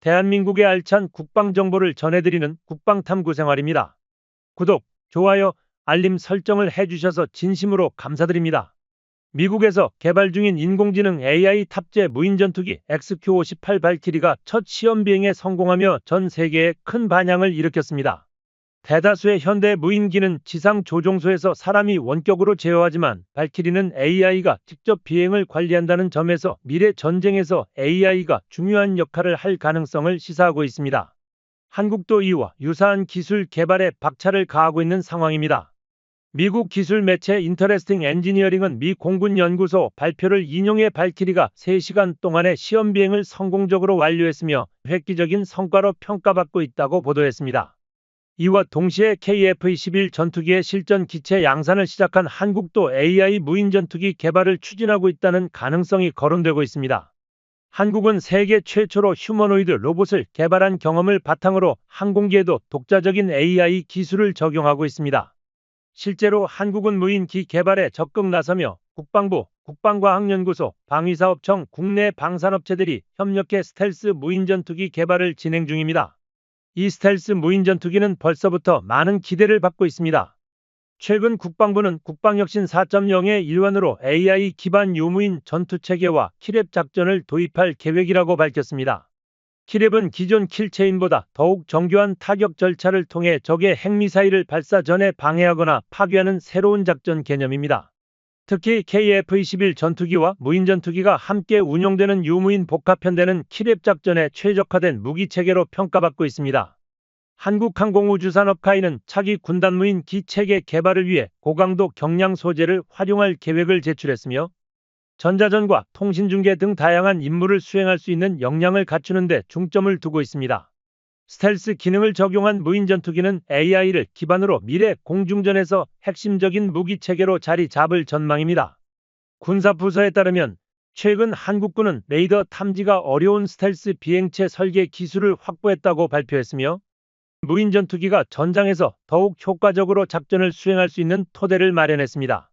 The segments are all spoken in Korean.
대한민국의 알찬 국방정보를 전해드리는 국방탐구생활입니다. 구독, 좋아요, 알림 설정을 해주셔서 진심으로 감사드립니다. 미국에서 개발 중인 인공지능 AI 탑재 무인전투기 XQ-58 발키리가 첫 시험 비행에 성공하며 전 세계에 큰 반향을 일으켰습니다. 대다수의 현대 무인기는 지상 조종소에서 사람이 원격으로 제어하지만 발키리는 AI가 직접 비행을 관리한다는 점에서 미래 전쟁에서 AI가 중요한 역할을 할 가능성을 시사하고 있습니다. 한국도 이와 유사한 기술 개발에 박차를 가하고 있는 상황입니다. 미국 기술 매체 인터레스팅 엔지니어링은 미 공군 연구소 발표를 인용해 발키리가 3시간 동안의 시험 비행을 성공적으로 완료했으며 획기적인 성과로 평가받고 있다고 보도했습니다. 이와 동시에 KF-21 전투기의 실전 기체 양산을 시작한 한국도 AI 무인전투기 개발을 추진하고 있다는 가능성이 거론되고 있습니다. 한국은 세계 최초로 휴머노이드 로봇을 개발한 경험을 바탕으로 항공기에도 독자적인 AI 기술을 적용하고 있습니다. 실제로 한국은 무인기 개발에 적극 나서며 국방부, 국방과학연구소, 방위사업청, 국내 방산업체들이 협력해 스텔스 무인전투기 개발을 진행 중입니다. 이 스텔스 무인전투기는 벌써부터 많은 기대를 받고 있습니다. 최근 국방부는 국방혁신 4.0의 일환으로 AI 기반 유무인 전투체계와 킬랩 작전을 도입할 계획이라고 밝혔습니다. 킬랩은 기존 킬체인보다 더욱 정교한 타격 절차를 통해 적의 핵미사일을 발사 전에 방해하거나 파괴하는 새로운 작전 개념입니다. 특히 KF-21 전투기와 무인전투기가 함께 운용되는 유무인 복합편대는 킬랩 작전에 최적화된 무기체계로 평가받고 있습니다. 한국항공우주산업카이는 차기 군단무인 기체계 개발을 위해 고강도 경량 소재를 활용할 계획을 제출했으며 전자전과 통신중계 등 다양한 임무를 수행할 수 있는 역량을 갖추는 데 중점을 두고 있습니다. 스텔스 기능을 적용한 무인전투기는 AI를 기반으로 미래 공중전에서 핵심적인 무기체계로 자리 잡을 전망입니다. 군사부서에 따르면 최근 한국군은 레이더 탐지가 어려운 스텔스 비행체 설계 기술을 확보했다고 발표했으며 무인전투기가 전장에서 더욱 효과적으로 작전을 수행할 수 있는 토대를 마련했습니다.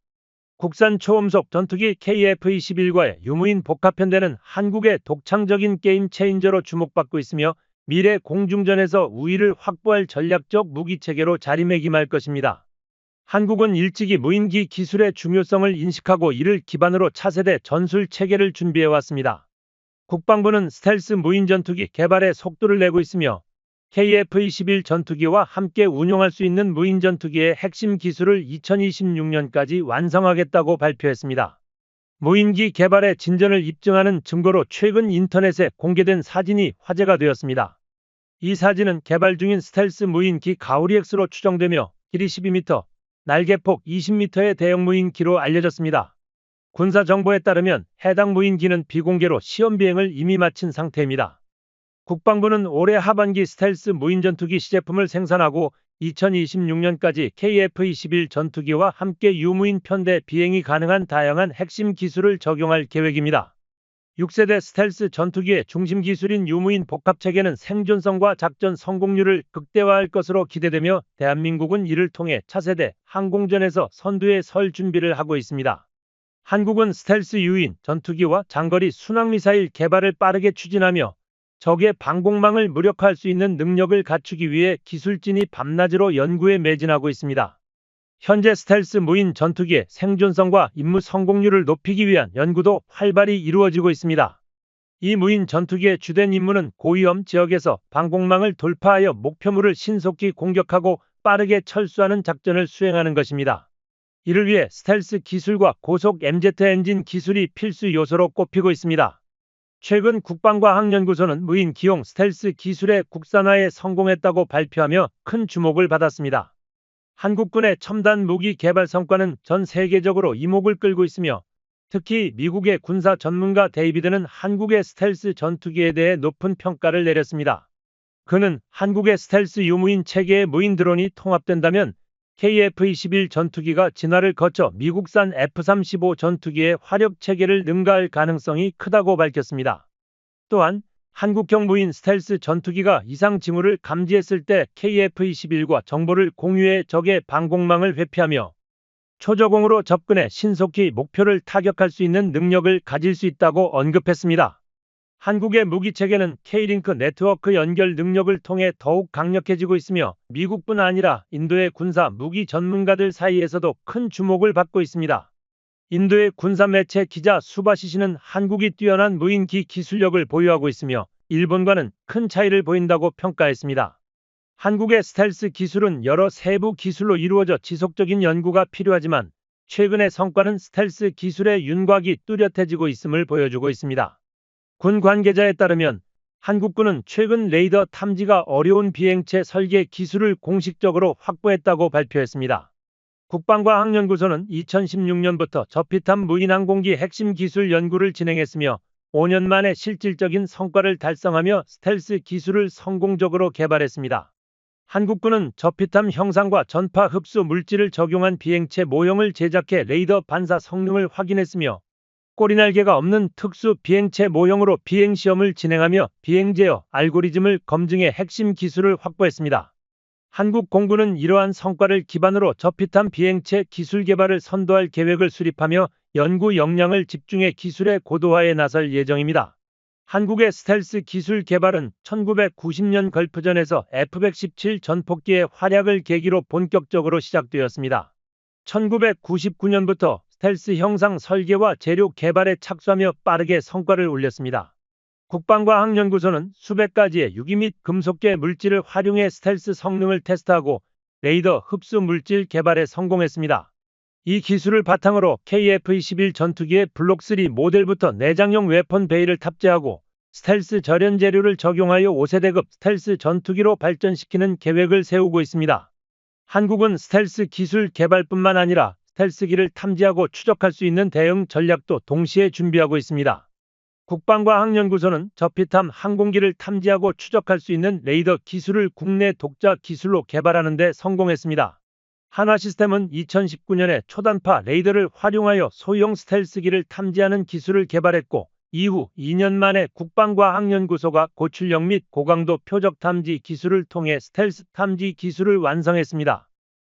국산 초음속 전투기 KF-21과의 유무인 복합편대는 한국의 독창적인 게임 체인저로 주목받고 있으며 미래 공중전에서 우위를 확보할 전략적 무기체계로 자리매김할 것입니다. 한국은 일찍이 무인기 기술의 중요성을 인식하고 이를 기반으로 차세대 전술체계를 준비해왔습니다. 국방부는 스텔스 무인전투기 개발에 속도를 내고 있으며 KF-21 전투기와 함께 운용할 수 있는 무인전투기의 핵심 기술을 2026년까지 완성하겠다고 발표했습니다. 무인기 개발의 진전을 입증하는 증거로 최근 인터넷에 공개된 사진이 화제가 되었습니다. 이 사진은 개발 중인 스텔스 무인기 가오리엑스로 추정되며 길이 12m, 날개폭 20m의 대형 무인기로 알려졌습니다. 군사 정보에 따르면 해당 무인기는 비공개로 시험 비행을 이미 마친 상태입니다. 국방부는 올해 하반기 스텔스 무인전투기 시제품을 생산하고 2026년까지 KF-21 전투기와 함께 유무인 편대 비행이 가능한 다양한 핵심 기술을 적용할 계획입니다. 6세대 스텔스 전투기의 중심 기술인 유무인 복합체계는 생존성과 작전 성공률을 극대화할 것으로 기대되며 대한민국은 이를 통해 차세대 항공전에서 선두에 설 준비를 하고 있습니다. 한국은 스텔스 유인 전투기와 장거리 순항미사일 개발을 빠르게 추진하며 적의 방공망을 무력화할 수 있는 능력을 갖추기 위해 기술진이 밤낮으로 연구에 매진하고 있습니다. 현재 스텔스 무인 전투기의 생존성과 임무 성공률을 높이기 위한 연구도 활발히 이루어지고 있습니다. 이 무인 전투기의 주된 임무는 고위험 지역에서 방공망을 돌파하여 목표물을 신속히 공격하고 빠르게 철수하는 작전을 수행하는 것입니다. 이를 위해 스텔스 기술과 고속 MZ 엔진 기술이 필수 요소로 꼽히고 있습니다. 최근 국방과학연구소는 무인 기용 스텔스 기술의 국산화에 성공했다고 발표하며 큰 주목을 받았습니다. 한국군의 첨단 무기 개발 성과는 전 세계적으로 이목을 끌고 있으며 특히 미국의 군사 전문가 데이비드는 한국의 스텔스 전투기에 대해 높은 평가를 내렸습니다. 그는 한국의 스텔스 유무인 체계의 무인 드론이 통합된다면 KF-21 전투기가 진화를 거쳐 미국산 F-35 전투기의 화력 체계를 능가할 가능성이 크다고 밝혔습니다. 또한 한국형 무인 스텔스 전투기가 이상 징후를 감지했을 때 KF-21과 정보를 공유해 적의 방공망을 회피하며 초저공으로 접근해 신속히 목표를 타격할 수 있는 능력을 가질 수 있다고 언급했습니다. 한국의 무기체계는 K링크 네트워크 연결 능력을 통해 더욱 강력해지고 있으며 미국뿐 아니라 인도의 군사 무기 전문가들 사이에서도 큰 주목을 받고 있습니다. 인도의 군사 매체 기자 수바시시는 한국이 뛰어난 무인기 기술력을 보유하고 있으며 일본과는 큰 차이를 보인다고 평가했습니다. 한국의 스텔스 기술은 여러 세부 기술로 이루어져 지속적인 연구가 필요하지만 최근의 성과는 스텔스 기술의 윤곽이 뚜렷해지고 있음을 보여주고 있습니다. 군 관계자에 따르면 한국군은 최근 레이더 탐지가 어려운 비행체 설계 기술을 공식적으로 확보했다고 발표했습니다. 국방과학연구소는 2016년부터 저피탐 무인항공기 핵심 기술 연구를 진행했으며 5년 만에 실질적인 성과를 달성하며 스텔스 기술을 성공적으로 개발했습니다. 한국군은 저피탐 형상과 전파 흡수 물질을 적용한 비행체 모형을 제작해 레이더 반사 성능을 확인했으며 꼬리날개가 없는 특수 비행체 모형으로 비행시험을 진행하며 비행 제어 알고리즘을 검증해 핵심 기술을 확보했습니다. 한국 공군은 이러한 성과를 기반으로 저피탐 비행체 기술 개발을 선도할 계획을 수립하며 연구 역량을 집중해 기술의 고도화에 나설 예정입니다. 한국의 스텔스 기술 개발은 1990년 걸프전에서 F-117 전폭기의 활약을 계기로 본격적으로 시작되었습니다. 1999년부터 스텔스 형상 설계와 재료 개발에 착수하며 빠르게 성과를 올렸습니다. 국방과학연구소는 수백 가지의 유기 및 금속계 물질을 활용해 스텔스 성능을 테스트하고 레이더 흡수 물질 개발에 성공했습니다. 이 기술을 바탕으로 KF-21 전투기의 블록 3 모델부터 내장형 웨폰 베이를 탑재하고 스텔스 절연 재료를 적용하여 5세대급 스텔스 전투기로 발전시키는 계획을 세우고 있습니다. 한국은 스텔스 기술 개발뿐만 아니라 스텔스기를 탐지하고 추적할 수 있는 대응 전략도 동시에 준비하고 있습니다. 국방과학연구소는 저피탐 항공기를 탐지하고 추적할 수 있는 레이더 기술을 국내 독자 기술로 개발하는 데 성공했습니다. 한화시스템은 2019년에 초단파 레이더를 활용하여 소형 스텔스기를 탐지하는 기술을 개발했고 이후 2년 만에 국방과학연구소가 고출력 및 고강도 표적 탐지 기술을 통해 스텔스 탐지 기술을 완성했습니다.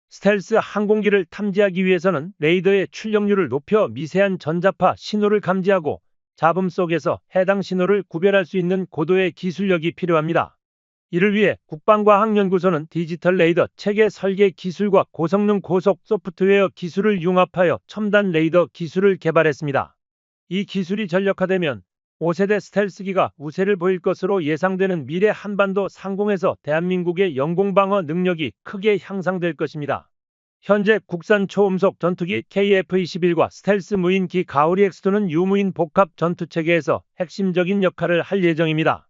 스텔스 항공기를 탐지하기 위해서는 레이더의 출력률을 높여 미세한 전자파 신호를 감지하고 잡음 속에서 해당 신호를 구별할 수 있는 고도의 기술력이 필요합니다. 이를 위해 국방과학연구소는 디지털 레이더 체계 설계 기술과 고성능 고속 소프트웨어 기술을 융합하여 첨단 레이더 기술을 개발했습니다. 이 기술이 전력화되면 5세대 스텔스기가 우세를 보일 것으로 예상되는 미래 한반도 상공에서 대한민국의 영공방어 능력이 크게 향상될 것입니다. 현재 국산 초음속 전투기 KF-21과 스텔스 무인기 가오리 X2는 유무인 복합 전투체계에서 핵심적인 역할을 할 예정입니다.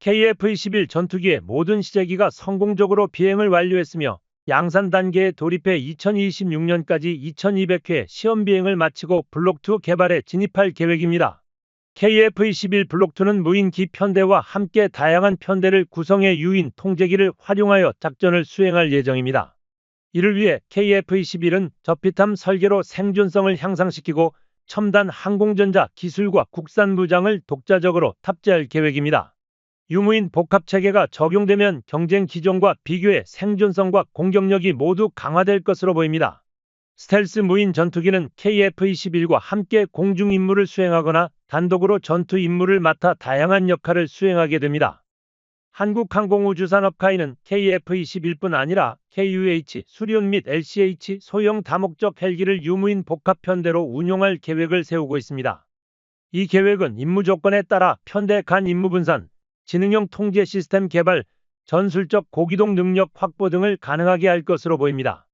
KF-21 전투기의 모든 시제기가 성공적으로 비행을 완료했으며 양산 단계에 돌입해 2026년까지 2200회 시험 비행을 마치고 블록2 개발에 진입할 계획입니다. KF-21 블록2는 무인기 편대와 함께 다양한 편대를 구성해 유인 통제기를 활용하여 작전을 수행할 예정입니다. 이를 위해 KF-21은 저피탐 설계로 생존성을 향상시키고 첨단 항공전자 기술과 국산 무장을 독자적으로 탑재할 계획입니다. 유무인 복합체계가 적용되면 경쟁 기종과 비교해 생존성과 공격력이 모두 강화될 것으로 보입니다. 스텔스 무인 전투기는 KF-21과 함께 공중 임무를 수행하거나 단독으로 전투 임무를 맡아 다양한 역할을 수행하게 됩니다. 한국항공우주산업카이는 KF-21뿐 아니라 KUH, 수리온 및 LCH 소형 다목적 헬기를 유무인 복합편대로 운용할 계획을 세우고 있습니다. 이 계획은 임무 조건에 따라 편대 간 임무 분산, 지능형 통제 시스템 개발, 전술적 고기동 능력 확보 등을 가능하게 할 것으로 보입니다.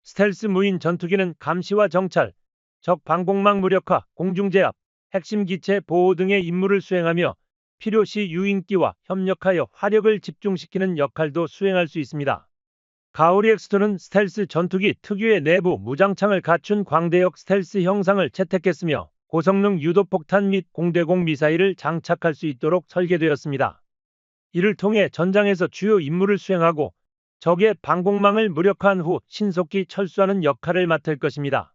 스텔스 무인 전투기는 감시와 정찰, 적 방공망 무력화, 공중 제압, 핵심 기체 보호 등의 임무를 수행하며 필요시 유인기와 협력하여 화력을 집중시키는 역할도 수행할 수 있습니다. 가오리 X2는 스텔스 전투기 특유의 내부 무장창을 갖춘 광대역 스텔스 형상을 채택했으며 고성능 유도폭탄 및 공대공 미사일을 장착할 수 있도록 설계되었습니다. 이를 통해 전장에서 주요 임무를 수행하고 적의 방공망을 무력화한 후 신속히 철수하는 역할을 맡을 것입니다.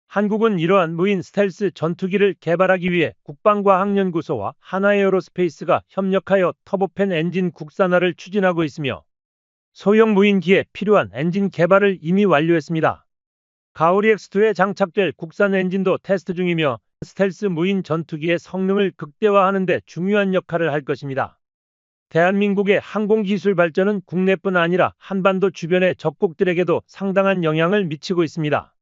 한국은 이러한 무인 스텔스 전투기를 개발하기 위해 국방과학연구소와 한화에어로스페이스가 협력하여 터보팬 엔진 국산화를 추진하고 있으며 소형 무인기에 필요한 엔진 개발을 이미 완료했습니다. 가오리 X2에 장착될 국산 엔진도 테스트 중이며 스텔스 무인 전투기의 성능을 극대화하는 데 중요한 역할을 할 것입니다. 대한민국의 항공기술 발전은 국내뿐 아니라 한반도 주변의 적국들에게도 상당한 영향을 미치고 있습니다.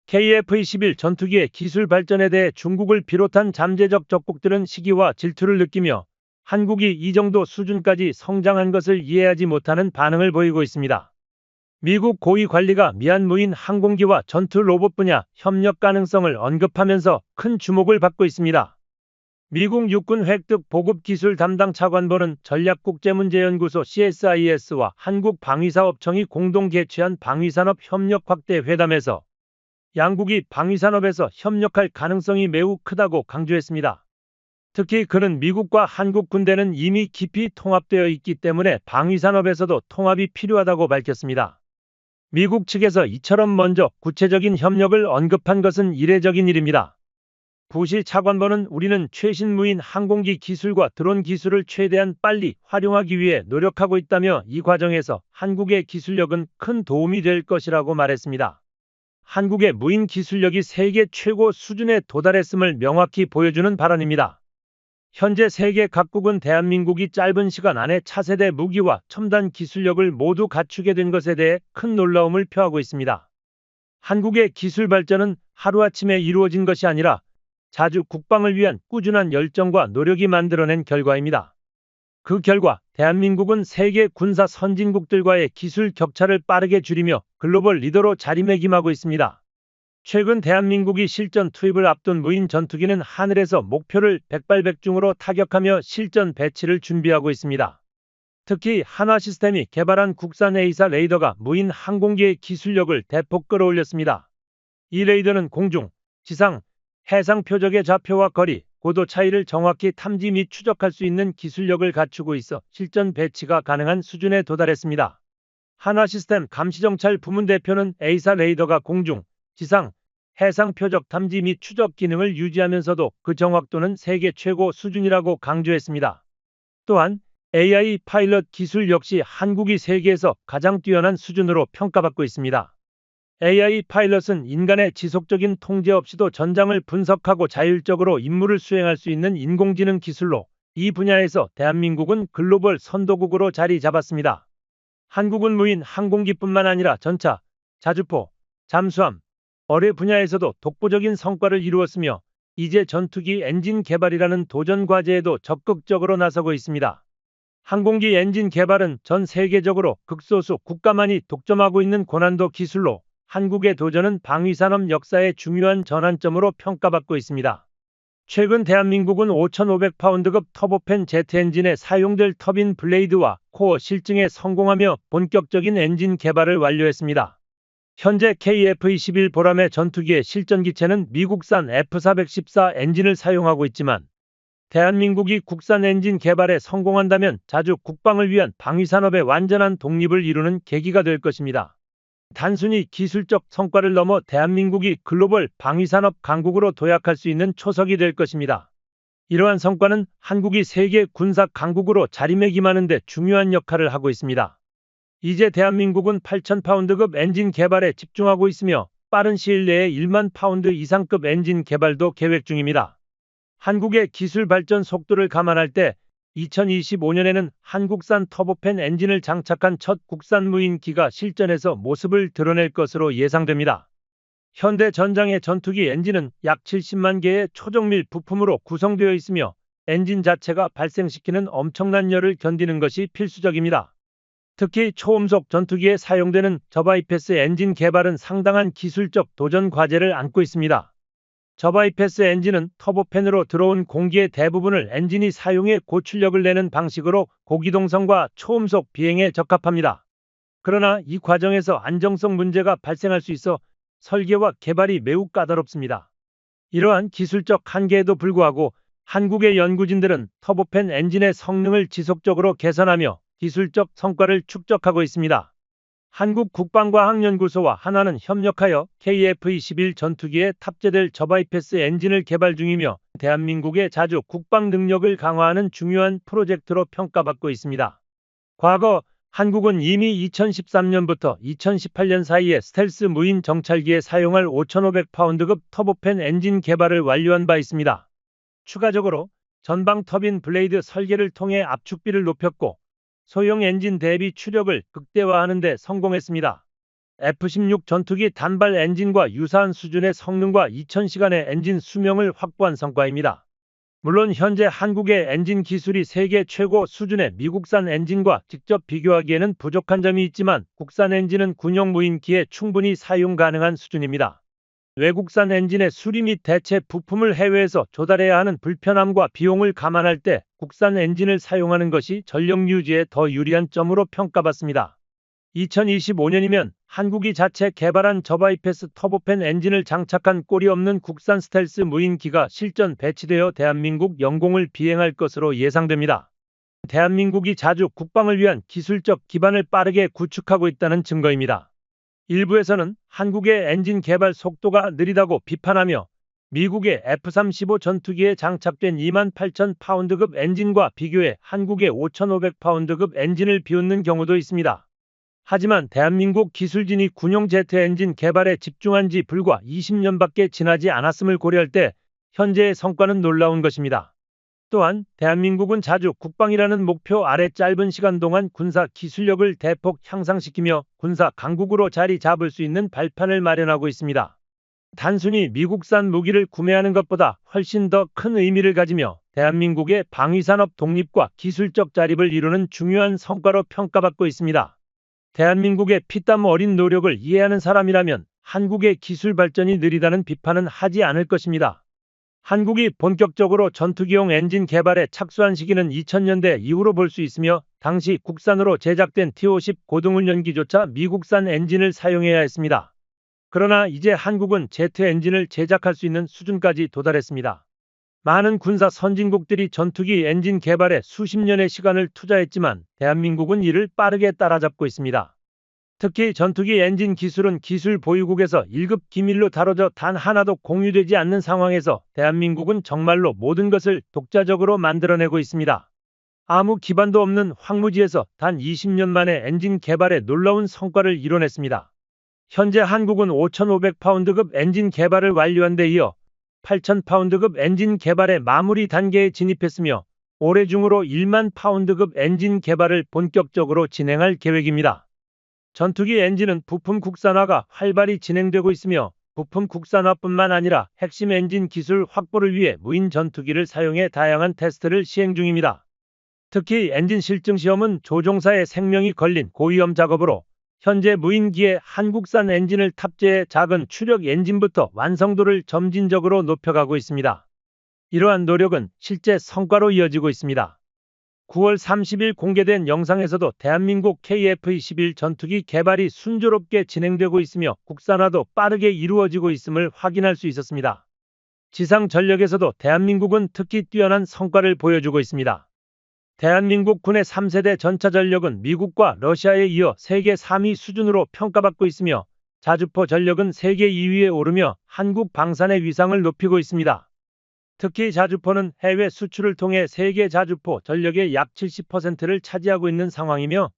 KF-21 전투기의 기술 발전에 대해 중국을 비롯한 잠재적 적국들은 시기와 질투를 느끼며 한국이 이 정도 수준까지 성장한 것을 이해하지 못하는 반응을 보이고 있습니다. 미국 고위 관리가 미한 무인 항공기와 전투 로봇 분야 협력 가능성을 언급하면서 큰 주목을 받고 있습니다. 미국 육군 획득 보급 기술 담당 차관보는 전략국제문제연구소 CSIS와 한국방위사업청이 공동 개최한 방위산업 협력 확대 회담에서 양국이 방위산업에서 협력할 가능성이 매우 크다고 강조했습니다. 특히 그는 미국과 한국 군대는 이미 깊이 통합되어 있기 때문에 방위산업에서도 통합이 필요하다고 밝혔습니다. 미국 측에서 이처럼 먼저 구체적인 협력을 언급한 것은 이례적인 일입니다. 부시 차관보는 우리는 최신 무인 항공기 기술과 드론 기술을 최대한 빨리 활용하기 위해 노력하고 있다며 이 과정에서 한국의 기술력은 큰 도움이 될 것이라고 말했습니다. 한국의 무인 기술력이 세계 최고 수준에 도달했음을 명확히 보여주는 발언입니다. 현재 세계 각국은 대한민국이 짧은 시간 안에 차세대 무기와 첨단 기술력을 모두 갖추게 된 것에 대해 큰 놀라움을 표하고 있습니다. 한국의 기술 발전은 하루아침에 이루어진 것이 아니라 자주 국방을 위한 꾸준한 열정과 노력이 만들어낸 결과입니다. 그 결과 대한민국은 세계 군사 선진국들과의 기술 격차를 빠르게 줄이며 글로벌 리더로 자리매김하고 있습니다. 최근 대한민국이 실전 투입을 앞둔 무인 전투기는 하늘에서 목표를 백발백중으로 타격하며 실전 배치를 준비하고 있습니다. 특히 한화시스템이 개발한 국산 A사 레이더가 무인 항공기의 기술력을 대폭 끌어올렸습니다. 이 레이더는 공중, 지상, 해상 표적의 좌표와 거리, 고도 차이를 정확히 탐지 및 추적할 수 있는 기술력을 갖추고 있어 실전 배치가 가능한 수준에 도달했습니다. 한화시스템 감시정찰 부문 대표는 A사 레이더가 공중, 지상, 해상 표적 탐지 및 추적 기능을 유지하면서도 그 정확도는 세계 최고 수준이라고 강조했습니다. 또한 AI 파일럿 기술 역시 한국이 세계에서 가장 뛰어난 수준으로 평가받고 있습니다. AI 파일럿은 인간의 지속적인 통제 없이도 전장을 분석하고 자율적으로 임무를 수행할 수 있는 인공지능 기술로 이 분야에서 대한민국은 글로벌 선도국으로 자리 잡았습니다. 한국은 무인 항공기뿐만 아니라 전차, 자주포, 잠수함, 어뢰 분야에서도 독보적인 성과를 이루었으며 이제 전투기 엔진 개발이라는 도전 과제에도 적극적으로 나서고 있습니다. 항공기 엔진 개발은 전 세계적으로 극소수 국가만이 독점하고 있는 고난도 기술로 한국의 도전은 방위산업 역사의 중요한 전환점으로 평가받고 있습니다. 최근 대한민국은 5,500파운드급 터보팬 제트 엔진에 사용될 터빈 블레이드와 코어 실증에 성공하며 본격적인 엔진 개발을 완료했습니다. 현재 KF-21 보람의 전투기의 실전기체는 미국산 F414 엔진을 사용하고 있지만 대한민국이 국산 엔진 개발에 성공한다면 자주 국방을 위한 방위산업의 완전한 독립을 이루는 계기가 될 것입니다. 단순히 기술적 성과를 넘어 대한민국이 글로벌 방위산업 강국으로 도약할 수 있는 초석이 될 것입니다. 이러한 성과는 한국이 세계 군사 강국으로 자리매김하는 데 중요한 역할을 하고 있습니다. 이제 대한민국은 8,000파운드급 엔진 개발에 집중하고 있으며 빠른 시일 내에 1만 파운드 이상급 엔진 개발도 계획 중입니다. 한국의 기술 발전 속도를 감안할 때 2025년에는 한국산 터보팬 엔진을 장착한 첫 국산 무인기가 실전에서 모습을 드러낼 것으로 예상됩니다. 현대 전장의 전투기 엔진은 약 70만 개의 초정밀 부품으로 구성되어 있으며 엔진 자체가 발생시키는 엄청난 열을 견디는 것이 필수적입니다. 특히 초음속 전투기에 사용되는 저바이패스 엔진 개발은 상당한 기술적 도전 과제를 안고 있습니다. 저바이패스 엔진은 터보팬으로 들어온 공기의 대부분을 엔진이 사용해 고출력을 내는 방식으로 고기동성과 초음속 비행에 적합합니다. 그러나 이 과정에서 안정성 문제가 발생할 수 있어 설계와 개발이 매우 까다롭습니다. 이러한 기술적 한계에도 불구하고 한국의 연구진들은 터보팬 엔진의 성능을 지속적으로 개선하며 기술적 성과를 축적하고 있습니다. 한국국방과학연구소와 한화는 협력하여 KF-21 전투기에 탑재될 저바이패스 엔진을 개발 중이며 대한민국의 자주 국방 능력을 강화하는 중요한 프로젝트로 평가받고 있습니다. 과거 한국은 이미 2013년부터 2018년 사이에 스텔스 무인 정찰기에 사용할 5,500파운드급 터보팬 엔진 개발을 완료한 바 있습니다. 추가적으로 전방 터빈 블레이드 설계를 통해 압축비를 높였고 소형 엔진 대비 추력을 극대화하는 데 성공했습니다. F-16 전투기 단발 엔진과 유사한 수준의 성능과 2000시간의 엔진 수명을 확보한 성과입니다. 물론 현재 한국의 엔진 기술이 세계 최고 수준의 미국산 엔진과 직접 비교하기에는 부족한 점이 있지만 국산 엔진은 군용 무인기에 충분히 사용 가능한 수준입니다. 외국산 엔진의 수리 및 대체 부품을 해외에서 조달해야 하는 불편함과 비용을 감안할 때 국산 엔진을 사용하는 것이 전력 유지에 더 유리한 점으로 평가받습니다. 2025년이면 한국이 자체 개발한 저바이패스 터보팬 엔진을 장착한 꼴이 없는 국산 스텔스 무인기가 실전 배치되어 대한민국 영공을 비행할 것으로 예상됩니다. 대한민국이 자주 국방을 위한 기술적 기반을 빠르게 구축하고 있다는 증거입니다. 일부에서는 한국의 엔진 개발 속도가 느리다고 비판하며 미국의 F-35 전투기에 장착된 28,000파운드급 엔진과 비교해 한국의 5,500파운드급 엔진을 비웃는 경우도 있습니다. 하지만 대한민국 기술진이 군용 제트 엔진 개발에 집중한 지 불과 20년밖에 지나지 않았음을 고려할 때 현재의 성과는 놀라운 것입니다. 또한 대한민국은 자주 국방이라는 목표 아래 짧은 시간 동안 군사 기술력을 대폭 향상시키며 군사 강국으로 자리 잡을 수 있는 발판을 마련하고 있습니다. 단순히 미국산 무기를 구매하는 것보다 훨씬 더 큰 의미를 가지며 대한민국의 방위산업 독립과 기술적 자립을 이루는 중요한 성과로 평가받고 있습니다. 대한민국의 피땀 어린 노력을 이해하는 사람이라면 한국의 기술 발전이 느리다는 비판은 하지 않을 것입니다. 한국이 본격적으로 전투기용 엔진 개발에 착수한 시기는 2000년대 이후로 볼 수 있으며 당시 국산으로 제작된 T-50 고등훈련기조차 미국산 엔진을 사용해야 했습니다. 그러나 이제 한국은 제트 엔진을 제작할 수 있는 수준까지 도달했습니다. 많은 군사 선진국들이 전투기 엔진 개발에 수십 년의 시간을 투자했지만 대한민국은 이를 빠르게 따라잡고 있습니다. 특히 전투기 엔진 기술은 기술 보유국에서 1급 기밀로 다뤄져 단 하나도 공유되지 않는 상황에서 대한민국은 정말로 모든 것을 독자적으로 만들어내고 있습니다. 아무 기반도 없는 황무지에서 단 20년 만에 엔진 개발에 놀라운 성과를 이뤄냈습니다. 현재 한국은 5,500파운드급 엔진 개발을 완료한 데 이어 8,000파운드급 엔진 개발의 마무리 단계에 진입했으며 올해 중으로 1만 파운드급 엔진 개발을 본격적으로 진행할 계획입니다. 전투기 엔진은 부품 국산화가 활발히 진행되고 있으며 부품 국산화뿐만 아니라 핵심 엔진 기술 확보를 위해 무인 전투기를 사용해 다양한 테스트를 시행 중입니다. 특히 엔진 실증 시험은 조종사의 생명이 걸린 고위험 작업으로 현재 무인기에 한국산 엔진을 탑재해 작은 추력 엔진부터 완성도를 점진적으로 높여가고 있습니다. 이러한 노력은 실제 성과로 이어지고 있습니다. 9월 30일 공개된 영상에서도 대한민국 KF-21 전투기 개발이 순조롭게 진행되고 있으며 국산화도 빠르게 이루어지고 있음을 확인할 수 있었습니다. 지상 전력에서도 대한민국은 특히 뛰어난 성과를 보여주고 있습니다. 대한민국 군의 3세대 전차 전력은 미국과 러시아에 이어 세계 3위 수준으로 평가받고 있으며 자주포 전력은 세계 2위에 오르며 한국 방산의 위상을 높이고 있습니다. 특히 자주포는 해외 수출을 통해 세계 자주포 전력의 약 70%를 차지하고 있는 상황이며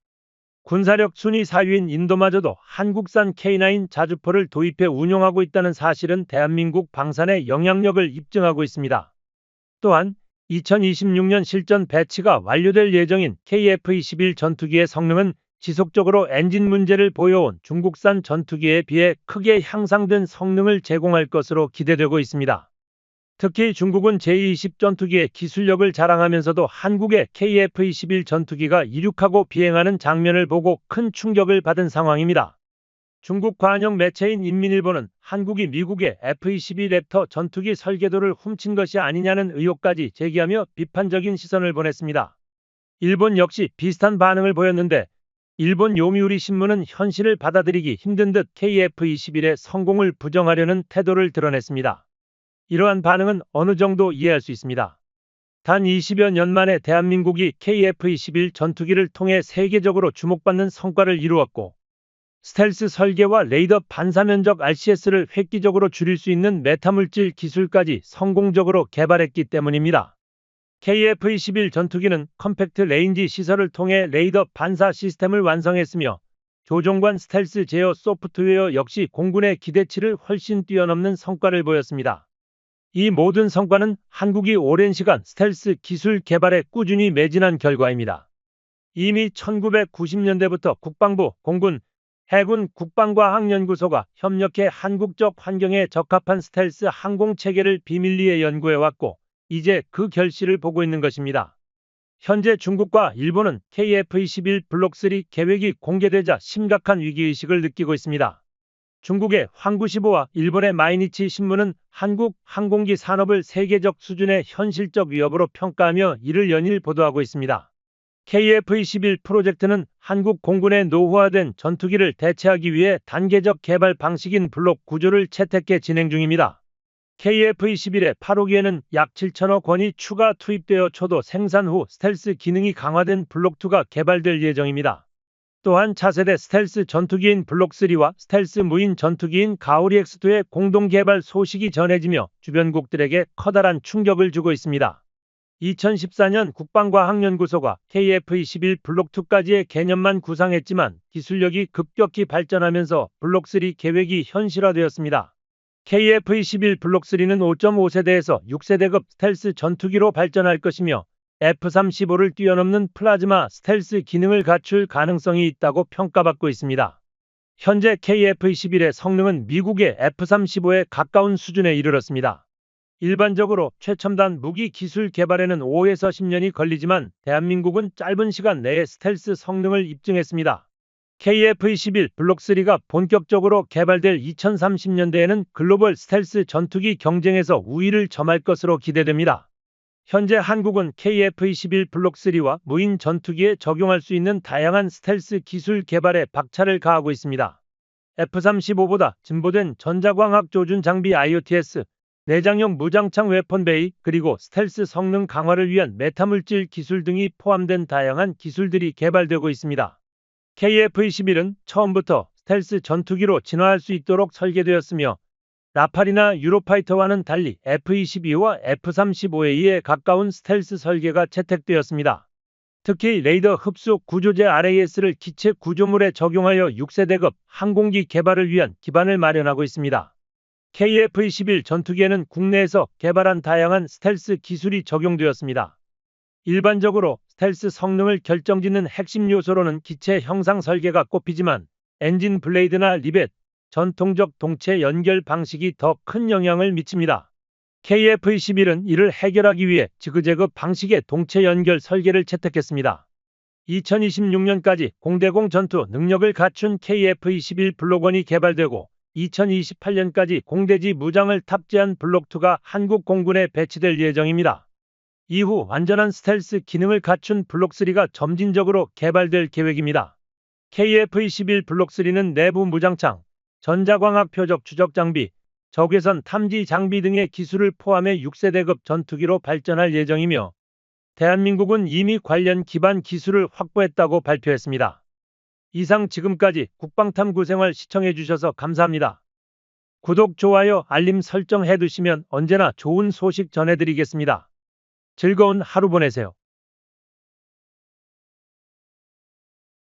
군사력 순위 4위인 인도마저도 한국산 K9 자주포를 도입해 운용하고 있다는 사실은 대한민국 방산의 영향력을 입증하고 있습니다. 또한 2026년 실전 배치가 완료될 예정인 KF-21 전투기의 성능은 지속적으로 엔진 문제를 보여온 중국산 전투기에 비해 크게 향상된 성능을 제공할 것으로 기대되고 있습니다. 특히 중국은 제-20 전투기의 기술력을 자랑하면서도 한국의 KF-21 전투기가 이륙하고 비행하는 장면을 보고 큰 충격을 받은 상황입니다. 중국 관영 매체인 인민일보는 한국이 미국의 F-22 랩터 전투기 설계도를 훔친 것이 아니냐는 의혹까지 제기하며 비판적인 시선을 보냈습니다. 일본 역시 비슷한 반응을 보였는데 일본 요미우리 신문은 현실을 받아들이기 힘든 듯 KF-21의 성공을 부정하려는 태도를 드러냈습니다. 이러한 반응은 어느 정도 이해할 수 있습니다. 단 20여 년 만에 대한민국이 KF-21 전투기를 통해 세계적으로 주목받는 성과를 이루었고 스텔스 설계와 레이더 반사면적 RCS를 획기적으로 줄일 수 있는 메타물질 기술까지 성공적으로 개발했기 때문입니다. KF-21 전투기는 컴팩트 레인지 시설을 통해 레이더 반사 시스템을 완성했으며 조종관 스텔스 제어 소프트웨어 역시 공군의 기대치를 훨씬 뛰어넘는 성과를 보였습니다. 이 모든 성과는 한국이 오랜 시간 스텔스 기술 개발에 꾸준히 매진한 결과입니다. 이미 1990년대부터 국방부, 공군, 해군 국방과학연구소가 협력해 한국적 환경에 적합한 스텔스 항공체계를 비밀리에 연구해왔고 이제 그 결실을 보고 있는 것입니다. 현재 중국과 일본은 KF-21 블록 3 계획이 공개되자 심각한 위기의식을 느끼고 있습니다. 중국의 황구15와 일본의 마이니치 신문은 한국 항공기 산업을 세계적 수준의 현실적 위협으로 평가하며 이를 연일 보도하고 있습니다. KF-21 프로젝트는 한국 공군의 노후화된 전투기를 대체하기 위해 단계적 개발 방식인 블록 구조를 채택해 진행 중입니다. KF-21의 8호기에는 약 7천억 원이 추가 투입되어 초도 생산 후 스텔스 기능이 강화된 블록2가 개발될 예정입니다. 또한 차세대 스텔스 전투기인 블록3와 스텔스 무인 전투기인 가오리 X2의 공동 개발 소식이 전해지며 주변국들에게 커다란 충격을 주고 있습니다. 2014년 국방과학연구소가 KF-21 블록2까지의 개념만 구상했지만 기술력이 급격히 발전하면서 블록3 계획이 현실화되었습니다. KF-21 블록3는 5.5세대에서 6세대급 스텔스 전투기로 발전할 것이며 F-35를 뛰어넘는 플라즈마 스텔스 기능을 갖출 가능성이 있다고 평가받고 있습니다. 현재 KF-21의 성능은 미국의 F-35에 가까운 수준에 이르렀습니다. 일반적으로 최첨단 무기 기술 개발에는 5에서 10년이 걸리지만 대한민국은 짧은 시간 내에 스텔스 성능을 입증했습니다. KF-21 블록3가 본격적으로 개발될 2030년대에는 글로벌 스텔스 전투기 경쟁에서 우위를 점할 것으로 기대됩니다. 현재 한국은 KF-21 블록3와 무인 전투기에 적용할 수 있는 다양한 스텔스 기술 개발에 박차를 가하고 있습니다. F-35보다 진보된 전자광학 조준 장비 IOTS, 내장형 무장창 웨폰 베이, 그리고 스텔스 성능 강화를 위한 메타물질 기술 등이 포함된 다양한 기술들이 개발되고 있습니다. KF-21은 처음부터 스텔스 전투기로 진화할 수 있도록 설계되었으며 라팔이나 유로파이터와는 달리 F-22와 F-35A에 가까운 스텔스 설계가 채택되었습니다. 특히 레이더 흡수 구조재 RAS를 기체 구조물에 적용하여 6세대급 항공기 개발을 위한 기반을 마련하고 있습니다. KF-21 전투기에는 국내에서 개발한 다양한 스텔스 기술이 적용되었습니다. 일반적으로 스텔스 성능을 결정짓는 핵심 요소로는 기체 형상 설계가 꼽히지만 엔진 블레이드나 리벳, 전통적 동체 연결 방식이 더 큰 영향을 미칩니다. KF-21은 이를 해결하기 위해 지그재그 방식의 동체 연결 설계를 채택했습니다. 2026년까지 공대공 전투 능력을 갖춘 KF-21 블록1이 개발되고 2028년까지 공대지 무장을 탑재한 블록2가 한국 공군에 배치될 예정입니다. 이후 완전한 스텔스 기능을 갖춘 블록3가 점진적으로 개발될 계획입니다. KF-21 블록3는 내부 무장창, 전자광학 표적 추적 장비, 적외선 탐지 장비 등의 기술을 포함해 6세대급 전투기로 발전할 예정이며 대한민국은 이미 관련 기반 기술을 확보했다고 발표했습니다. 이상 지금까지 국방탐구생활 시청해주셔서 감사합니다. 구독, 좋아요, 알림 설정 해두시면 언제나 좋은 소식 전해드리겠습니다. 즐거운 하루 보내세요.